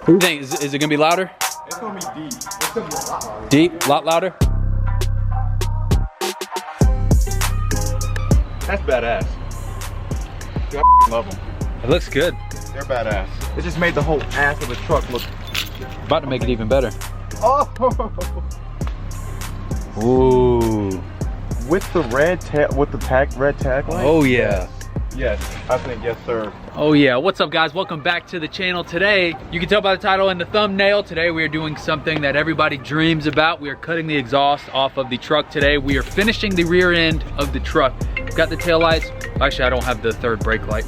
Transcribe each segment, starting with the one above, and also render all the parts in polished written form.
do you think? Is it gonna be louder? It's gonna be deep. It's gonna be a lot louder. Deep? A lot louder? That's badass. Dude, I love them. It looks good. They're badass. It just made the whole ass of the truck look. About to make it even better. Oh! Ooh. With the red tag, red tag light? Oh yeah. Yes, I think yes, sir. Oh yeah, what's up guys? Welcome back to the channel. Today, you can tell by the title and the thumbnail, today we are doing something that everybody dreams about. We are cutting the exhaust off of the truck today. We are finishing the rear end of the truck. Got the tail lights. Actually, I don't have the third brake light.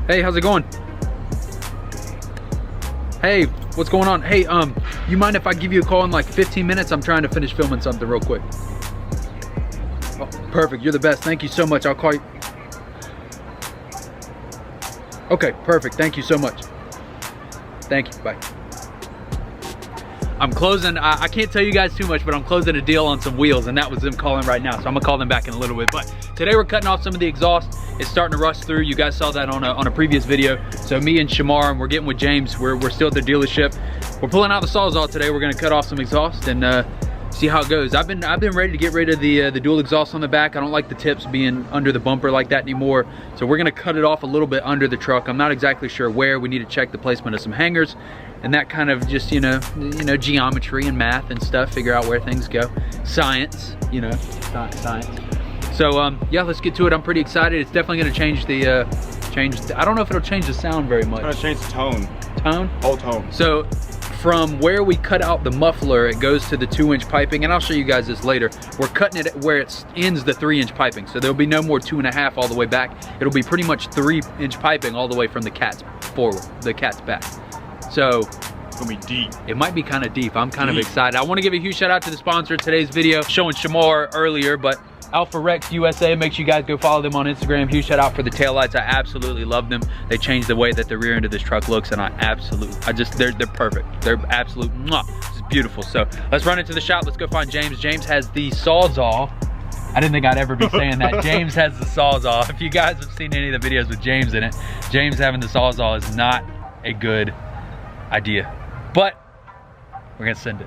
Hey, how's it going? Hey, what's going on? Hey, you mind if I give you a call in like 15 minutes? I'm trying to finish filming something real quick. Oh, perfect, you're the best. Thank you so much. I'll call you. Okay, perfect. Thank you so much. Thank you, bye. I'm closing, I can't tell you guys too much, but I'm closing a deal on some wheels, and that was them calling right now. So I'm gonna call them back in a little bit. But today we're cutting off some of the exhaust. It's starting to rust through. You guys saw that on a previous video. So me and Shamar, and we're getting with James. We're still at the dealership. We're pulling out the SAWZAW today. We're gonna cut off some exhaust and see how it goes. I've been ready to get rid of the dual exhaust on the back. I don't like the tips being under the bumper like that anymore. So we're gonna cut it off a little bit under the truck. I'm not exactly sure where. We need to check the placement of some hangers and that kind of just, you know, geometry and math and stuff, figure out where things go. Science, you know, science. So yeah, let's get to it. I'm pretty excited. It's definitely gonna change the, I don't know if it'll change the sound very much. It's gonna change the tone. Tone? Whole tone. So from where we cut out the muffler, it goes to the 2-inch piping, and I'll show you guys this later. We're cutting it where it ends the 3-inch piping. So there'll be no more 2.5 all the way back. It'll be pretty much 3-inch piping all the way from the cat's forward, the cat's back. So It's gonna be deep. it might be kind of deep. I'm kind of excited. I want to give a huge shout out to the sponsor of today's video, showing Shamar earlier, but Alpha Rex USA. Make sure you guys go follow them on Instagram. Huge shout out for the taillights. I absolutely love them. They changed the way that the rear end of this truck looks, and they're perfect. They're absolute mwah. It's beautiful. So let's run into the shop. Let's go find James. James has the SAWZAW. I didn't think I'd ever be saying that. James has the SAWZAW. If you guys have seen any of the videos with James in it, James having the SAWZAW is not a good idea, but we're gonna send it.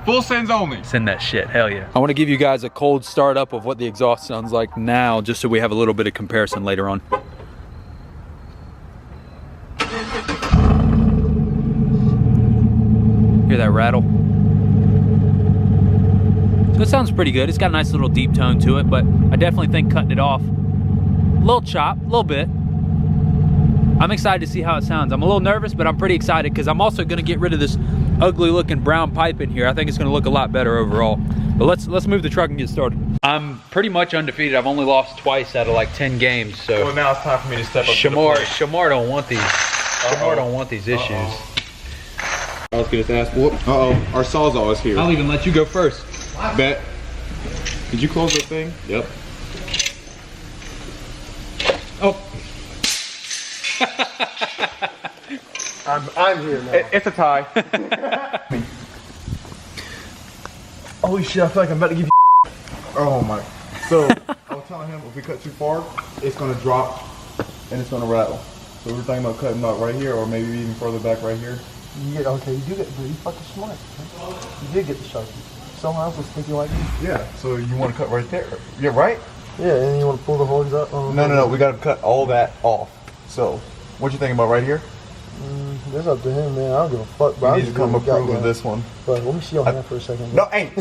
Full sends only. Send that shit, hell yeah. I want to give you guys a cold start up of what the exhaust sounds like now, just so we have a little bit of comparison later on. Hear that rattle? So it sounds pretty good. It's got a nice little deep tone to it, but I definitely think cutting it off, a little chop, a little bit. I'm excited to see how it sounds. I'm a little nervous, but I'm pretty excited because I'm also gonna get rid of this ugly looking brown pipe in here. I think it's gonna look a lot better overall. But let's move the truck and get started. I'm pretty much undefeated. I've only lost twice out of like 10 games. So well, now it's time for me to step up. Shamar don't want these. Shamar don't want these issues. I was gonna ask, whoop. Our SAWZAW is here. I'll even let you go first. Bet. Did you close the thing? Yep. Oh. I'm here now. It's a tie. Holy shit, I feel like I'm about to give you oh my. So, I was telling him if we cut too far, it's gonna drop and it's gonna rattle. So we're thinking about cutting out right here or maybe even further back right here. Okay, you do get, but you fucking smart. You did get the Sharpie. Someone else was thinking like you. Yeah, so you want to cut right there. You're right? Yeah, and then you want to pull the holes up. No, we gotta cut all that off. So, what you thinking about right here? That's up to him, man. I don't give a fuck, bro. You need to come approve of this one. But let me see your hand for a second. No, ain't.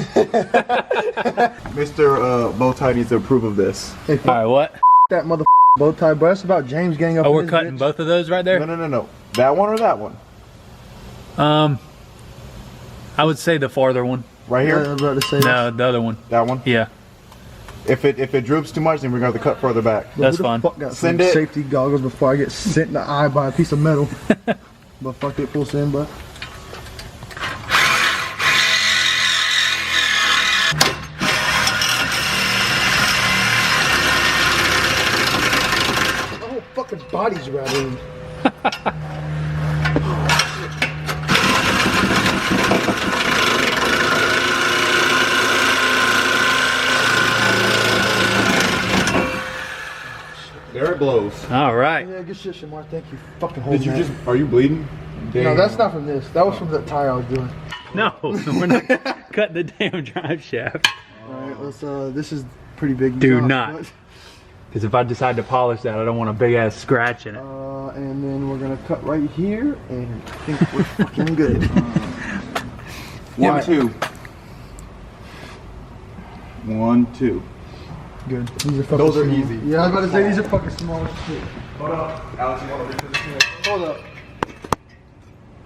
Mr. Bowtie needs to approve of this. All right, what? That mother bow tie, bro. It's about James getting up. Oh, in we're this cutting bitch. both of those right there? No. That one or that one? I would say the farther one. Right Yeah, I here? was about to say No, the other one. That one? Yeah, If it droops too much, then we're going to have to cut further back. But that's who the fine. Fuck got Send some it. safety goggles before I get sent in the eye by a piece of metal. But fuck it, full send, bro. My whole fucking body's rattling. There it blows. All right. Yeah, good shit, Shamar. Thank you. Fucking holding Did you just? Are you bleeding? Damn. No, that's not from this. That was from the tire I was doing. No, we're not cutting the damn drive shaft. All right, let's. This is pretty big. Do exhaust, not. but- Because if I decide to polish that, I don't want a big ass scratch in it. And then we're gonna cut right here, and I think we're fucking good. 1, 2. 1, 2. Good. These are fucking Those are small. easy. Yeah, I was about to say these are fucking small as shit. Hold up. Alex, you want to reach this? Hold up.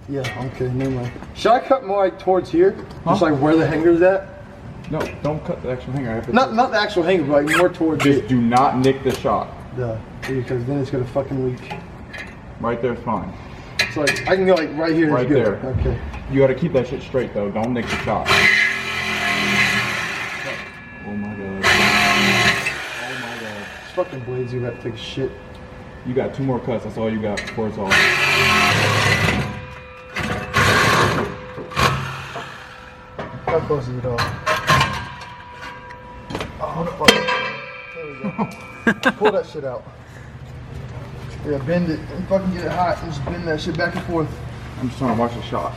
Yeah, okay, never mind. Should I cut more like towards here? Just like where the hanger's at? No, don't cut the actual hanger. Not the actual hanger, but like more towards Just it. do not nick the shock. Duh. Because then it's gonna fucking leak. Right there's fine. So like I can go like right here. Right is good. there. Okay. You got to keep that shit straight though. Don't nick the shock. Oh my god. Oh my god. These fucking blades, you got to take a shit. You got 2 more cuts. That's all you got before it's all. How close is it all? Oh fuck. There we go. Pull that shit out. Yeah, bend it and fucking get it hot and just bend that shit back and forth. I'm just trying to watch the shock.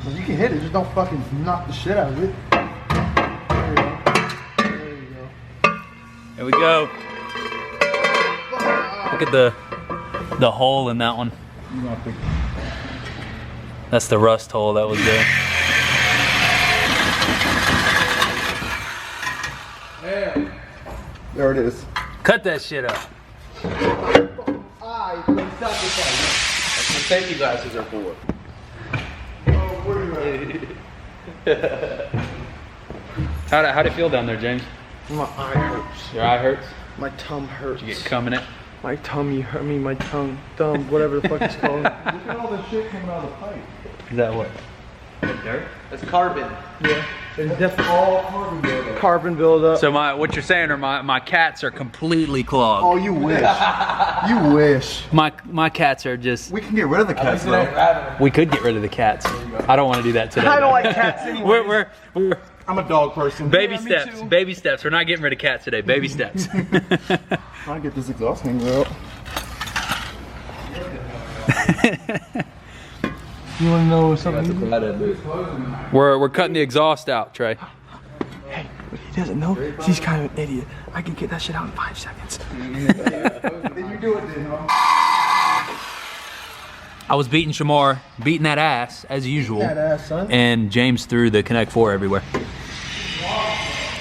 So you can hit it, just don't fucking knock the shit out of it. There you go. There you go. There we go. Look at the hole in that one. You don't have to. That's the rust hole that was there. There it is. Cut that shit up. That's what safety glasses are for. How'd it feel down there, James? My eye hurts. Your eye hurts? My tongue hurts. You get cum in it? My tummy hurt me, my tongue, thumb, whatever the fuck it's called. Look at all the shit coming out of the pipe. Is that what? Dirt? That's carbon. Yeah. It's definitely All carbon buildup. carbon buildup. So what you're saying are my cats are completely clogged. Oh, you wish. You wish. My cats are just. We can get rid of the cats though. We could get rid of the cats. I don't want to do that today. I don't like cats anyway. We're I'm a dog person. baby Yeah, me steps. too. Baby steps. We're not getting rid of cats today. Baby steps. Trying to get this exhaust hanger out. You want to know something? we're cutting the exhaust out, Trey. Hey, what he doesn't know, he's kind of an idiot. I can get that shit out in 5 seconds. Then you do it then, huh? I was beating Shamar, beating that ass as usual. That ass, son. And James threw the Connect 4 everywhere.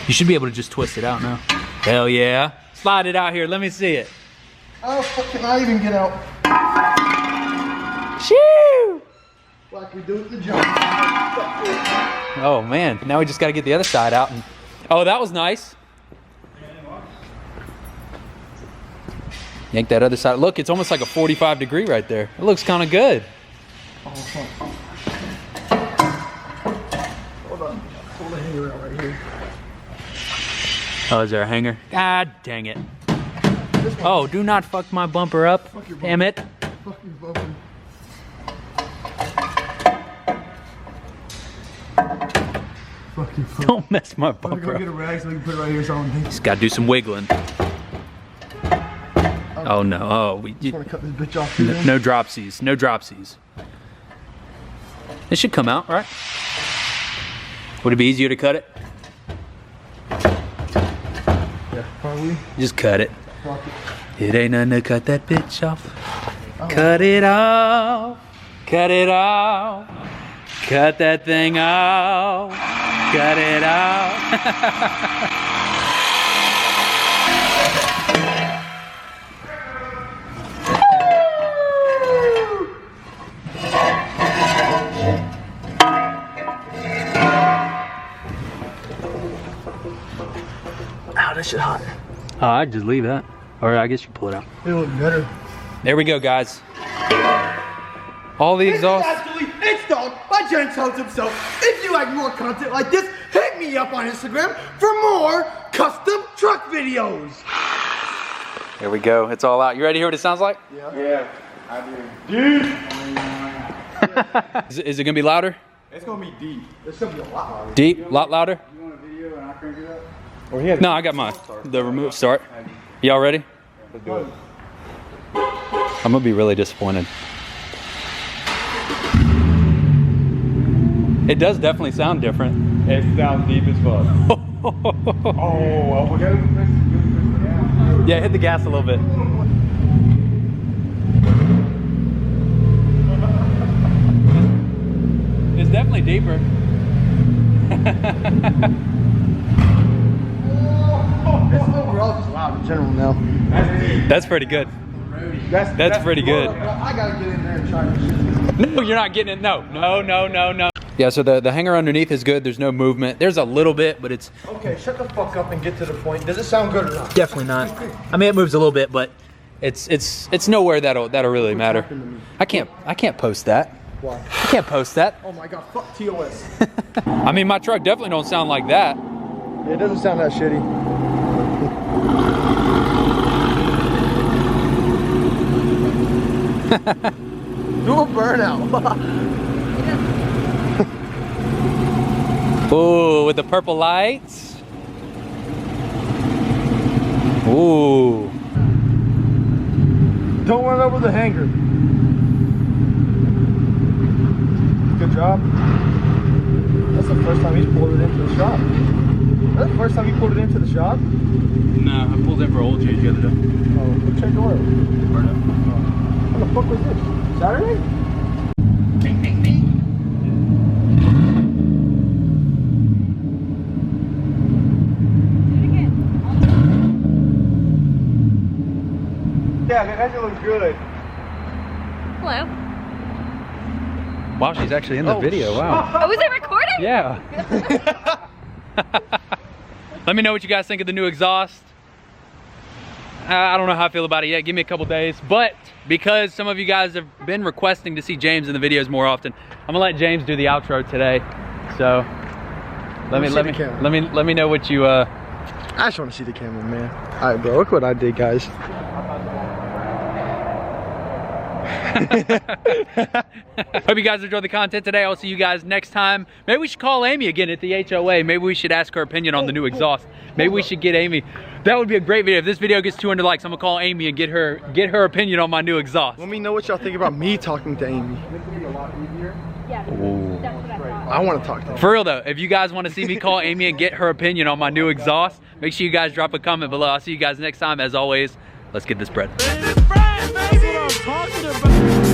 You should be able to just twist it out now. Hell yeah. Slide it out here. Let me see it. Oh, fuck, can I even get out? Shoo! Like we do at the jump. Oh man, now we just got to get the other side out. And oh, that was nice. Yank that other side. Look, it's almost like a 45-degree right there. It looks kind of good. Oh, fuck. Hold on. Pull the hanger out right here. Oh, is there a hanger? God dang it. Oh, do not fuck my bumper up. Damn it. Fucking bumping. Fucking fuck. Don't mess my I'm gonna bumper go get a up. rag so we can put it right here so I don't think. Just got to do some wiggling. Oh no. Oh, I want to cut this bitch off here. no dropsies. No dropsies. It should come out, right? Would it be easier to cut it? Yeah, probably. Just cut it. Fuck it. It ain't nothing to cut that bitch off. Cut it off. Cut it off. Cut that thing off. Cut it off. Ow, that shit hot. Oh, I'd just leave that. Or I guess you pull it out. It'll look better. There we go, guys. All the exhaust. Actually installed by James Holmes himself. If you like more content like this, hit me up on Instagram for more custom truck videos. There we go. It's all out. You ready to hear what it sounds like? Yeah, I do. Is it gonna be louder? It's gonna be deep. It's gonna be a lot louder. Deep? A lot louder? You want a video and I crank it up? No, I got mine. The remote start. Y'all ready? Let's do it. I'm gonna be really disappointed. It does definitely sound different. It sounds deep as fuck. Oh, we got to Yeah, hit the gas a little bit. It's definitely deeper. This overall is loud in general now. That's pretty good. That's pretty good. I gotta get in there and try this shit. No, you're not getting it. No. Yeah, so the hanger underneath is good. There's no movement. There's a little bit, but it's... Okay, shut the fuck up and get to the point. Does it sound good or not? Definitely not. I mean, it moves a little bit, but it's nowhere that'll really matter. I can't post that. Why? I can't post that. Oh my god, fuck TOS. I mean, my truck definitely don't sound like that. It doesn't sound that shitty. Do a burnout. Ooh, with the purple lights. Ooh. Don't run over the hanger. Good job. That's the first time he's pulled it into the shop. That's the first time he pulled it into the shop? No, I pulled in for oil change the other day. Oh, who checked the oil? When the fuck was this? Saturday? Yeah, the engine looks good. Hello. Wow, she's actually in the video. Wow. Oh, was it recording? Yeah. Let me know what you guys think of the new exhaust. I don't know how I feel about it yet. Give me a couple days. But because some of you guys have been requesting to see James in the videos more often, I'm gonna let James do the outro today. So let me know what you I just want to see the camera, man. All right, bro. Look what I did, guys. Hope you guys enjoyed the content today. I'll see you guys next time. Maybe we should call Amy again at the HOA. Maybe we should ask her opinion on the new exhaust. Maybe we should get Amy. That would be a great video. If this video gets 200 likes, I'm gonna call Amy and get her opinion on my new exhaust. Let me know what y'all think about me talking to Amy. Yeah. Ooh. That's what I thought. I want to talk to her. For real though, if you guys want to see me call Amy and get her opinion on my new exhaust, make sure you guys drop a comment below. I'll see you guys next time. As always, let's get this bread. That's what I'm talking about.